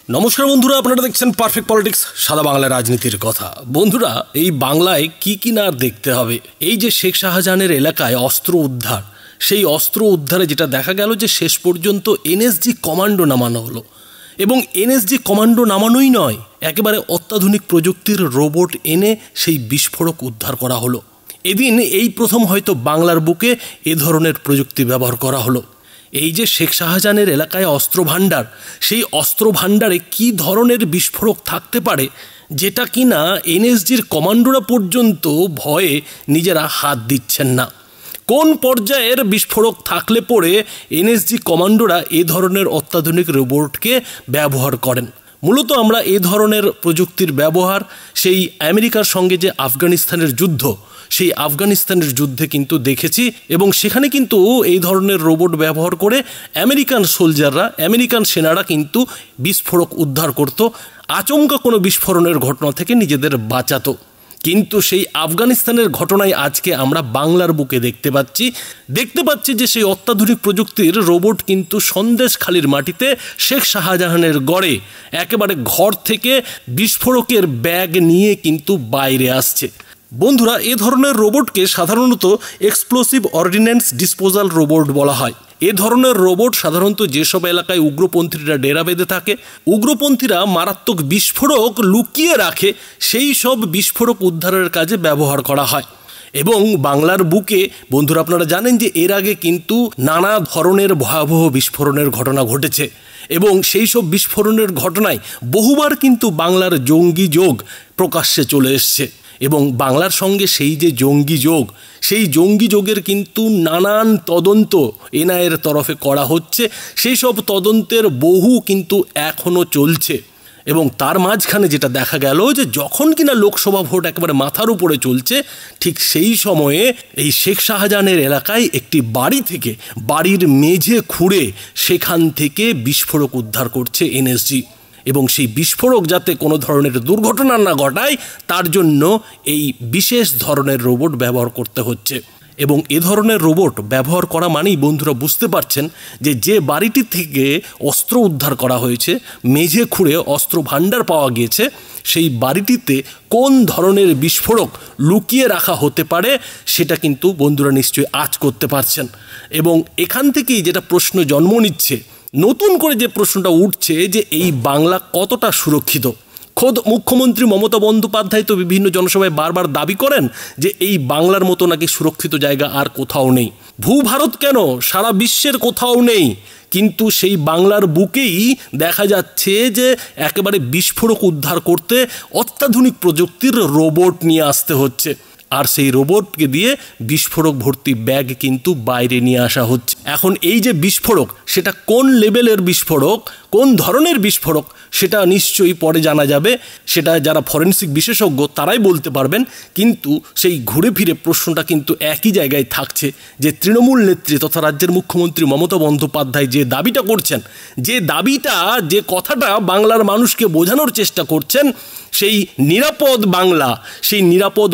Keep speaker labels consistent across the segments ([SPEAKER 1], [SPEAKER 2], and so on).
[SPEAKER 1] নমস্কার বন্ধুরা, আপনারা দেখছেন পারফেক্ট পলিটিক্স, সাদা বাংলা রাজনীতির কথা। বন্ধুরা, এই বাংলায় কি না দেখতে হবে। এই যে শেখ শাহজাহানের এলাকায় অস্ত্র উদ্ধার, সেই অস্ত্র উদ্ধারে যেটা দেখা গেল যে শেষ পর্যন্ত এনএসজি কমান্ডো নামানো হলো। এবং এনএসজি কমান্ডো নামানোই নয়, একেবারে অত্যাধুনিক প্রযুক্তির রোবট এনে সেই বিস্ফোরক উদ্ধার করা হলো। এদিন এই প্রথম হয়তো বাংলার বুকে এ ধরনের প্রযুক্তি ব্যবহার করা হলো। এই যে শেখ শাহজাহানের এলাকায় অস্ত্র ভাণ্ডার, সেই অস্ত্র ভাণ্ডারে কী ধরনের বিস্ফোরক থাকতে পারে যেটা কিনা এনএসজির কমান্ডোরা পর্যন্ত ভয়ে নিজেরা হাত দিচ্ছেন না। কোন পর্যায়ের বিস্ফোরক থাকলে পরে এনএসজি কমান্ডোরা এ ধরনের অত্যাধুনিক রোবটকে ব্যবহার করেন? মূলত আমরা এ ধরনের প্রযুক্তির ব্যবহার সেই আমেরিকার সঙ্গে যে আফগানিস্তানের যুদ্ধ, সেই আফগানিস্তানের যুদ্ধে কিন্তু দেখেছি। এবং সেখানে কিন্তু এই ধরনের রোবট ব্যবহার করে আমেরিকান সোলজাররা, আমেরিকান সেনারা কিন্তু বিস্ফোরক উদ্ধার করত, আচমকা কোনো বিস্ফোরণের ঘটনা থেকে নিজেদের বাঁচাতো। কিন্তু সেই আফগানিস্তানের ঘটনায় আজকে আমরা বাংলার বুকে দেখতে পাচ্ছি যে সেই অত্যাধুনিক প্রযুক্তির রোবট কিন্তু সন্দেশখালির মাটিতে শেখ শাহজাহানের গড়ে একেবারে ঘর থেকে বিস্ফোরকের ব্যাগ নিয়ে কিন্তু বাইরে আসছে। বন্ধুরা, এ ধরনের রোবটকে সাধারণত এক্সপ্লোসিভ অর্ডিন্যান্স ডিসপোজাল রোবট বলা হয়। এ ধরনের রোবট সাধারণত যেসব এলাকায় উগ্রপন্থীরা ডেরা বেঁধে থাকে, উগ্রপন্থীরা মারাত্মক বিস্ফোরক লুকিয়ে রাখে, সেই সব বিস্ফোরক উদ্ধারের কাজে ব্যবহার করা হয়। এবং বাংলার বুকে বন্ধুরা আপনারা জানেন যে এর আগে কিন্তু নানা ধরনের ভয়াবহ বিস্ফোরণের ঘটনা ঘটেছে। এবং সেই সব বিস্ফোরণের ঘটনায় বহুবার কিন্তু বাংলার জঙ্গি যোগ প্রকাশ্যে চলে এসছে। এবং বাংলার সঙ্গে সেই যে জঙ্গি যোগ, সেই জঙ্গি যোগের কিন্তু নানান তদন্ত এনআইএর তরফে করা হচ্ছে। সেই সব তদন্তের বহু কিন্তু এখনও চলছে। এবং তার মাঝখানে যেটা দেখা গেল যে যখন কিনা লোকসভা ভোট একেবারে মাথার উপরে চলছে, ঠিক সেই সময়ে এই শেখ শাহজাহানের এলাকায় একটি বাড়ি থেকে বাড়ির মেঝে খুঁড়ে সেখান থেকে বিস্ফোরক উদ্ধার করছে এনএসজি। এবং সেই বিস্ফোরক যাতে কোনো ধরনের দুর্ঘটনা না ঘটায় তার জন্য এই বিশেষ ধরনের রোবট ব্যবহার করতে হচ্ছে। এবং এ ধরনের রোবট ব্যবহার করা মানেই বন্ধুরা বুঝতে পারছেন যে বাড়িটি থেকে অস্ত্র উদ্ধার করা হয়েছে, মেঝে খুঁড়ে অস্ত্র ভাণ্ডার পাওয়া গিয়েছে, সেই বাড়িটিতে কোন ধরনের বিস্ফোরক লুকিয়ে রাখা হতে পারে সেটা কিন্তু বন্ধুরা নিশ্চয়ই আঁচ করতে পারছেন। এবং এখান থেকেই যেটা প্রশ্ন জন্ম নিচ্ছে, নতুন করে যে প্রশ্নটা উঠছে যে এই বাংলা কতটা সুরক্ষিত। খোদ মুখ্যমন্ত্রী মমতা বন্দ্যোপাধ্যায় তো বিভিন্ন জনসভায় বারবার দাবি করেন যে এই বাংলার মতো নাকি সুরক্ষিত জায়গা আর কোথাও নেই। ভূভারত কেন, সারা বিশ্বের কোথাও নেই। কিন্তু সেই বাংলার বুকেই দেখা যাচ্ছে যে একেবারে বিস্ফোরক উদ্ধার করতে অত্যাধুনিক প্রযুক্তির রোবট নিয়ে আসতে হচ্ছে। আর সেই রোবটকে দিয়ে বিস্ফোরক ভর্তি ব্যাগ কিন্তু বাইরে নিয়ে আসা হচ্ছে। এখন এই যে বিস্ফোরক, সেটা কোন লেভেলের বিস্ফোরক, কোন ধরনের বিস্ফোরক, সেটা নিশ্চয়ই পরে জানা যাবে। সেটা যারা ফরেনসিক বিশেষজ্ঞ তারাই বলতে পারবেন। কিন্তু সেই ঘুরে ফিরে প্রশ্নটা কিন্তু একই জায়গায় থাকছে যে তৃণমূল নেত্রী তথা রাজ্যের মুখ্যমন্ত্রী মমতা বন্দ্যোপাধ্যায় যে দাবিটা করছেন, যে কথাটা বাংলার মানুষকে বোঝানোর চেষ্টা করছেন, সেই নিরাপদ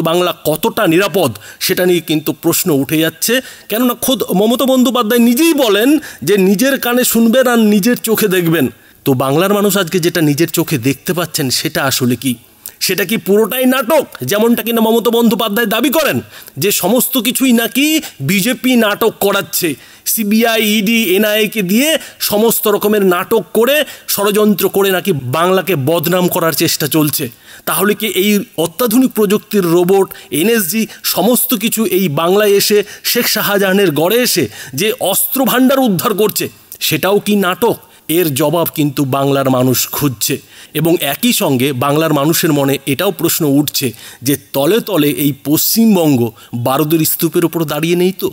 [SPEAKER 1] বাংলা কতটা নিরাপদ সেটা নিয়ে কিন্তু প্রশ্ন উঠে যাচ্ছে। কেননা খোদ মমতা বন্দ্যোপাধ্যায় নিজেই বলেন যে নিজের কানে শুনবেন আর নিজের চোখে দেখবেন। তো বাংলার মানুষ আজকে যেটা নিজের চোখে দেখতে পাচ্ছেন সেটা আসলে কি? সেটা কি পুরোটাই নাটক, যেমনটা কিনা মমতা বন্দ্যোপাধ্যায় দাবি করেন যে সমস্ত কিছুই নাকি বিজেপি নাটক করাচ্ছে, সিবিআই, ইডি, এনআইএকে দিয়ে সমস্ত রকমের নাটক করে ষড়যন্ত্র করে নাকি বাংলাকে বদনাম করার চেষ্টা চলছে? তাহলে কি এই অত্যাধুনিক প্রযুক্তির রোবট, এনএসজি সমস্ত কিছু এই বাংলায় এসে শেখ শাহজাহানের গড়ে এসে যে অস্ত্র ভাণ্ডার উদ্ধার করছে সেটাও কি নাটক? এর জবাব কিন্তু বাংলার মানুষ খুঁজছে। এবং একই সঙ্গে বাংলার মানুষের মনে এটাও প্রশ্ন উঠছে যে তলে তলে এই পশ্চিমবঙ্গ বারুদের স্তূপের উপর দাঁড়িয়ে নেই তো?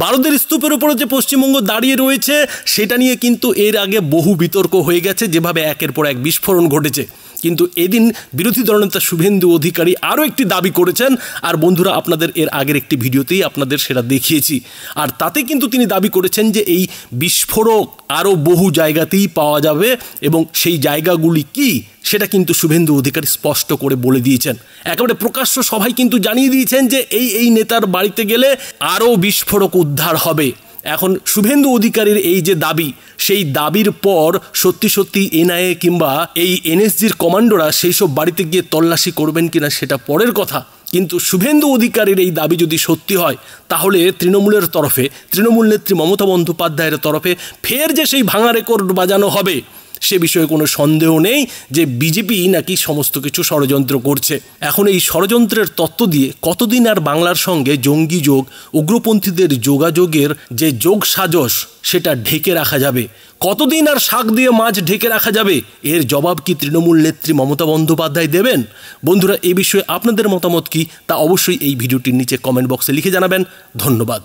[SPEAKER 1] বারুদের স্তূপের উপরে যে পশ্চিমবঙ্গ দাঁড়িয়ে রয়েছে সেটা নিয়ে কিন্তু এর আগে বহু বিতর্ক হয়ে গেছে, যেভাবে একের পর এক বিস্ফোরণ ঘটেছে। কিন্তু এদিন বিরোধী দলনেতা শুভেন্দু অধিকারী আরও একটি দাবি করেছেন। আর বন্ধুরা, আপনাদের এর আগের একটি ভিডিওতেই আপনাদের সেটা দেখিয়েছি। আর তাতে কিন্তু তিনি দাবি করেছেন যে এই বিস্ফোরক আরও বহু জায়গাতেই পাওয়া যাবে এবং সেই জায়গাগুলি কি সেটা কিন্তু শুভেন্দু অধিকারী স্পষ্ট করে বলে দিয়েছেন। একেবারে প্রকাশ্য সভায় কিন্তু জানিয়ে দিয়েছেন যে এই নেতার বাড়িতে গেলে আরও বিস্ফোরক উদ্ধার হবে। এখন শুভেন্দু অধিকারীর এই যে দাবি, সেই দাবির পর সত্যি সত্যি এনআইএ কিংবা এই এনএসজির কমান্ডোরা সেই সব বাড়িতে গিয়ে তল্লাশি করবেন কিনা সেটা পরের কথা। কিন্তু শুভেন্দু অধিকারীর এই দাবি যদি সত্যি হয়, তাহলে তৃণমূলের তরফে, তৃণমূল নেত্রী মমতা বন্দ্যোপাধ্যায়ের তরফে ফের যে সেই ভাঙা রেকর্ড বাজানো হবে, সে বিষয়ে কোনো সন্দেহ নেই যে বিজেপি নাকি সমস্ত কিছু ষড়যন্ত্র করছে। এখন এই ষড়যন্ত্রের তত্ত্ব দিয়ে কতদিন আর বাংলার সঙ্গে জঙ্গি যোগ, উগ্রপন্থীদের যোগাযোগের যে যোগ সাজস সেটা ঢেকে রাখা যাবে? কতদিন আর শাক দিয়ে মাছ ঢেকে রাখা যাবে? এর জবাব কি তৃণমূল নেত্রী মমতা বন্দ্যোপাধ্যায় দেবেন? বন্ধুরা, এ বিষয়ে আপনাদের মতামত কি তা অবশ্যই এই ভিডিওটির নিচে কমেন্ট বক্সে লিখে জানাবেন। ধন্যবাদ।